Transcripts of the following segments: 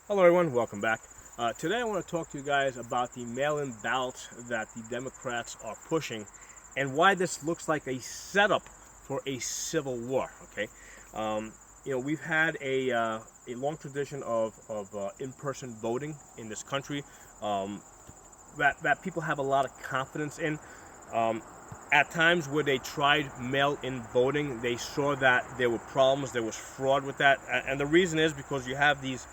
Hello everyone, welcome back. Today I want to talk to you guys about the mail-in ballots that the Democrats are pushing and why this looks like a setup for a civil war, okay? We've had a long tradition of in-person voting in this country that people have a lot of confidence in. Um, at times where they tried mail-in voting, they saw that there were problems, there was fraud with that, and the reason is because you have these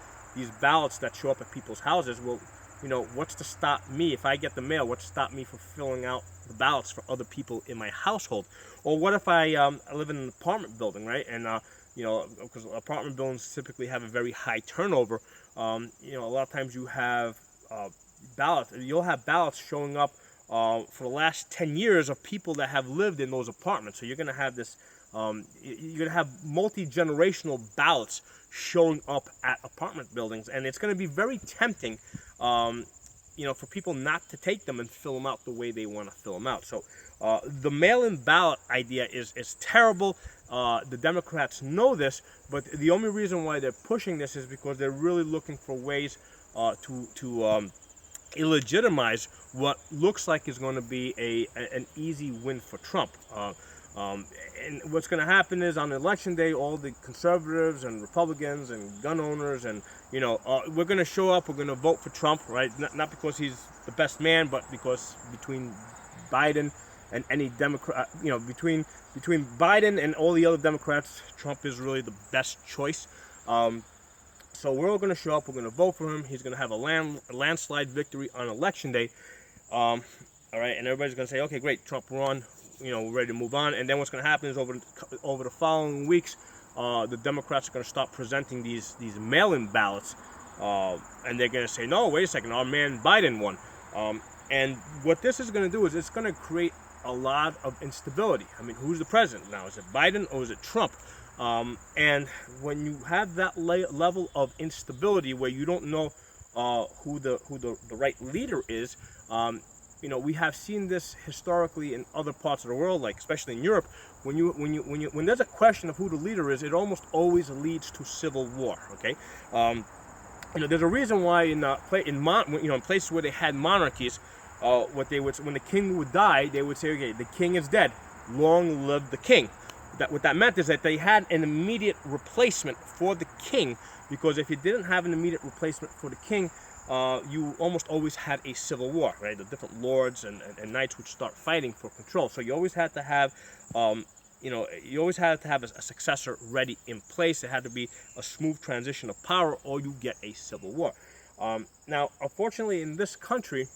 ballots that show up at people's houses. Well, what's to stop me if I get the mail? What's to stop me from filling out the ballots for other people in my household? Or what if I live in an apartment building, right? And because apartment buildings typically have a very high turnover. A lot of times you have ballots. You'll have ballots showing up for the last 10 years of people that have lived in those apartments. So you're going to have this, you're going to have multi-generational ballots showing up at apartment buildings. And it's going to be very tempting, for people not to take them and fill them out the way they want to fill them out. So the mail-in ballot idea is terrible. The Democrats know this, but the only reason why they're pushing this is because they're really looking for ways to illegitimize what looks like is going to be an easy win for Trump. And what's going to happen is on election day, all the conservatives and Republicans and gun owners and we're going to show up. We're going to vote for Trump, right? Not because he's the best man, but because between Biden and any Democrat, between Biden and all the other Democrats, Trump is really the best choice. So we're all going to show up. We're going to vote for him. He's going to have a landslide victory on election day. All right, and everybody's going to say, okay, great, Trump won. We're ready to move on. And then what's going to happen is over the following weeks, the Democrats are going to start presenting these mail-in ballots, and they're going to say, no, wait a second, our man Biden won. And what this is going to do is it's going to create a lot of instability. I mean, who's the president now? Is it Biden or is it Trump? And when you have that level of instability where you don't know who the right leader is, we have seen this historically in other parts of the world, like especially in Europe. When there's a question of who the leader is, it almost always leads to civil war. Okay, there's a reason why in places where they had monarchies, what they would, when the king would die, they would say, okay, the king is dead, long live the king. What that meant is that they had an immediate replacement for the king, because if you didn't have an immediate replacement for the king, you almost always had a civil war, right? The different lords and knights would start fighting for control. So you always had to have, a successor ready in place. It had to be a smooth transition of power, or you get a civil war. Now, unfortunately, in this country,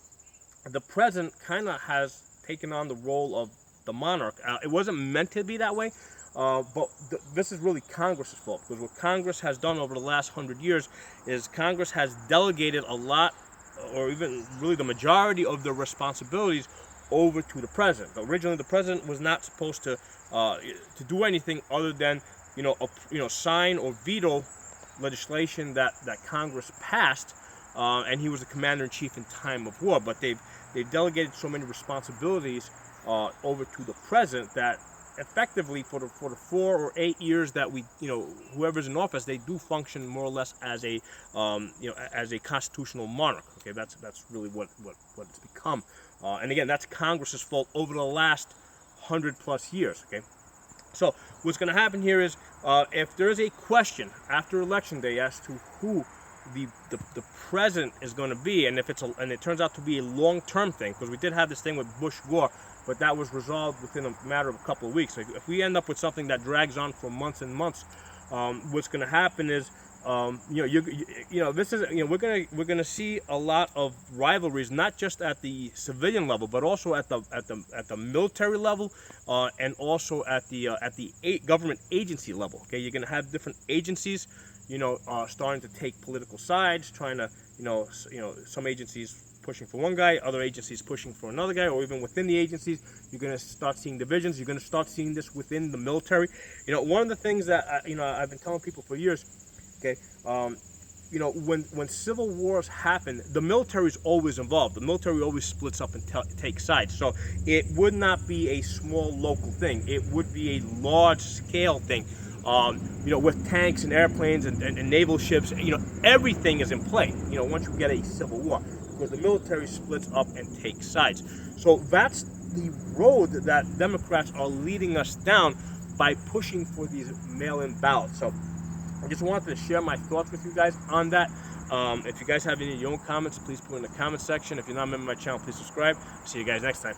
the president kind of has taken on the role of the monarch. It wasn't meant to be that way, but this is really Congress's fault, because what Congress has done over the last 100 years is Congress has delegated a lot, or even really the majority of the responsibilities over to the president. Originally, the president was not supposed to do anything other than sign or veto legislation that Congress passed, and he was the commander-in-chief in time of war. But they've delegated so many responsibilities over to the president that effectively for the 4 or 8 years that whoever's in office, they do function more or less as a as a constitutional monarch. Okay, that's really what it's become. And again, that's Congress's fault over the last 100+ years. Okay, so what's going to happen here is if there is a question after election day as to who the president is going to be, and if it turns out to be a long-term thing, because we did have this thing with Bush Gore, but that was resolved within a matter of a couple of weeks. So if we end up with something that drags on for months and months, what's going to happen is we're gonna see a lot of rivalries, not just at the civilian level, but also at the military level, and also at the government agency level. Okay, you're gonna have different agencies, starting to take political sides, trying to, some agencies pushing for one guy, other agencies pushing for another guy, or even within the agencies, you're going to start seeing divisions. You're going to start seeing this within the military. One of the things that I've been telling people for years, okay, when civil wars happen, the military is always involved. The military always splits up and takes sides. So it would not be a small local thing. It would be a large scale thing. with tanks and airplanes and naval ships. Everything is in play. Once you get a civil war, because the military splits up and takes sides. So that's the road that Democrats are leading us down by pushing for these mail-in ballots. So I just wanted to share my thoughts with you guys on that. If you guys have any of your own comments, please put in the comment section. If you're not a member of my channel, please subscribe. See you guys next time.